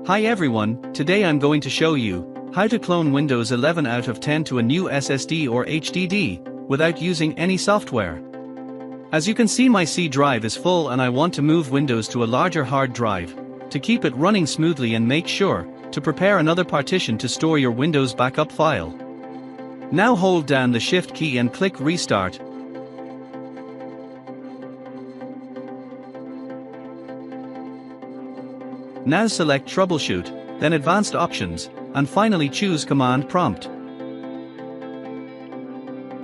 Hi everyone, today I'm going to show you how to clone Windows 11 out of 10 to a new SSD or HDD without using any software. As you can see, my C drive is full and I want to move Windows to a larger hard drive to keep it running smoothly and make sure to prepare another partition to store your Windows backup file. Now hold down the Shift key and click Restart. Now select Troubleshoot, then Advanced Options, and finally choose Command Prompt.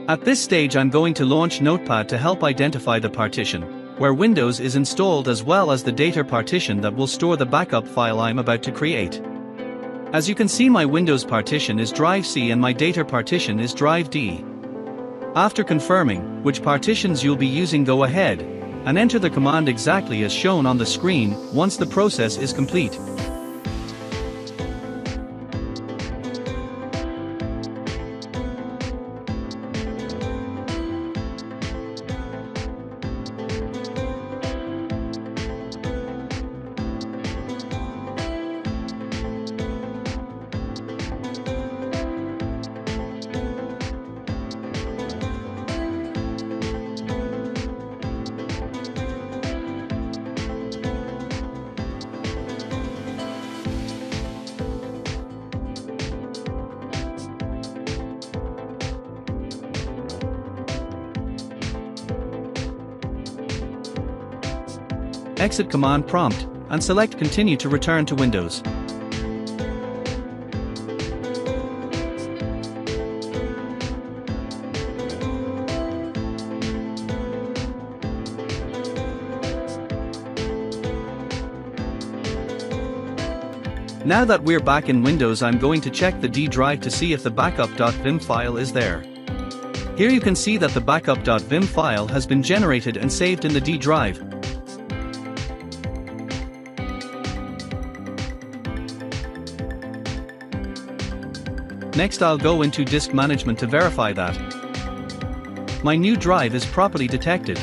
At this stage I'm going to launch Notepad to help identify the partition where Windows is installed, as well as the data partition that will store the backup file I'm about to create. As you can see, my Windows partition is drive C and my data partition is drive D. After confirming which partitions you'll be using, go ahead and enter the command exactly as shown on the screen once the process is complete. Exit Command Prompt, and select Continue to return to Windows. Now that we're back in Windows, I'm going to check the D drive to see if the backup.wim file is there. Here you can see that the backup.wim file has been generated and saved in the D drive. Next I'll go into Disk Management to verify that my new drive is properly detected.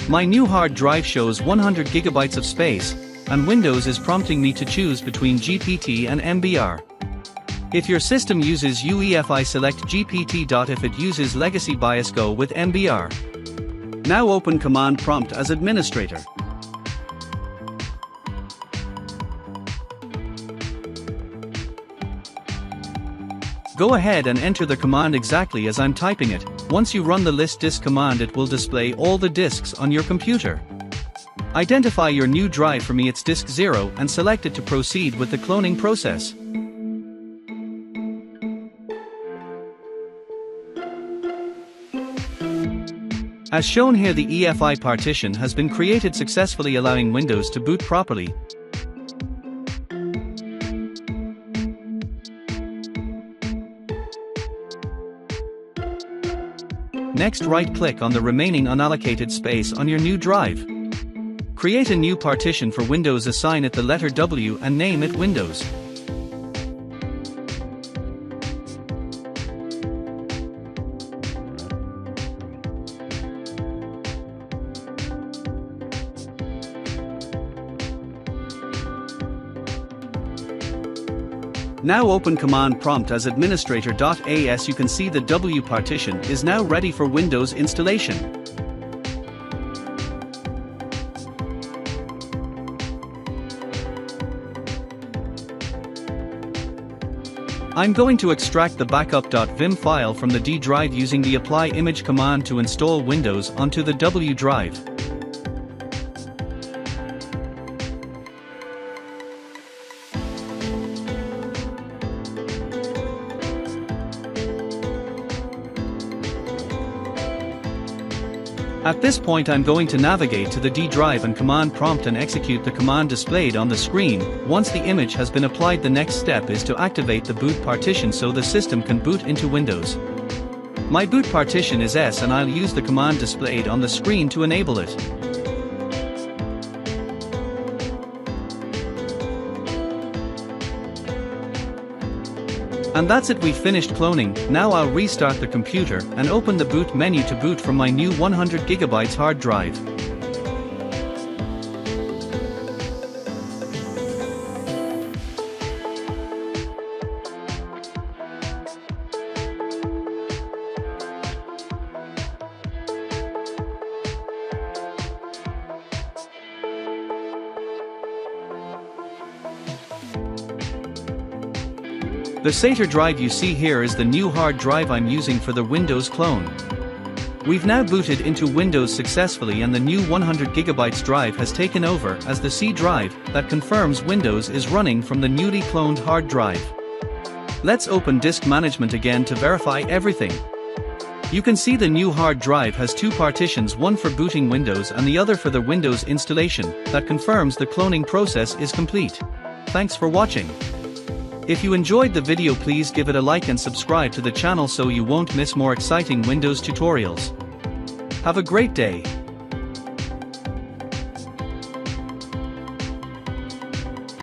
My new hard drive shows 100 GB of space, and Windows is prompting me to choose between GPT and MBR. If your system uses UEFI, select GPT. If it uses legacy BIOS, go with MBR. Now open Command Prompt as administrator. Go ahead and enter the command exactly as I'm typing it. Once you run the list disk command, it will display all the disks on your computer. Identify your new drive, for me it's disk 0, and select it to proceed with the cloning process. As shown here, the EFI partition has been created successfully, allowing Windows to boot properly. Next, right-click on the remaining unallocated space on your new drive. Create a new partition for Windows, assign it the letter W and name it Windows. Now open Command Prompt as administrator.as. You can see the W partition is now ready for Windows installation. I'm going to extract the backup.wim file from the D drive using the apply image command to install Windows onto the W drive. At this point I'm going to navigate to the D drive and Command Prompt and execute the command displayed on the screen. Once the image has been applied, the next step is to activate the boot partition so the system can boot into Windows. My boot partition is S, and I'll use the command displayed on the screen to enable it. And that's it, we've finished cloning. Now I'll restart the computer and open the boot menu to boot from my new 100 GB hard drive. The SATA drive you see here is the new hard drive I'm using for the Windows clone. We've now booted into Windows successfully and the new 100GB drive has taken over as the C drive that confirms Windows is running from the newly cloned hard drive. Let's open disk management again to verify everything. You can see the new hard drive has two partitions, one for booting Windows and the other for the Windows installation, that confirms the cloning process is complete. Thanks for watching. If you enjoyed the video, please give it a like and subscribe to the channel so you won't miss more exciting Windows tutorials. Have a great day.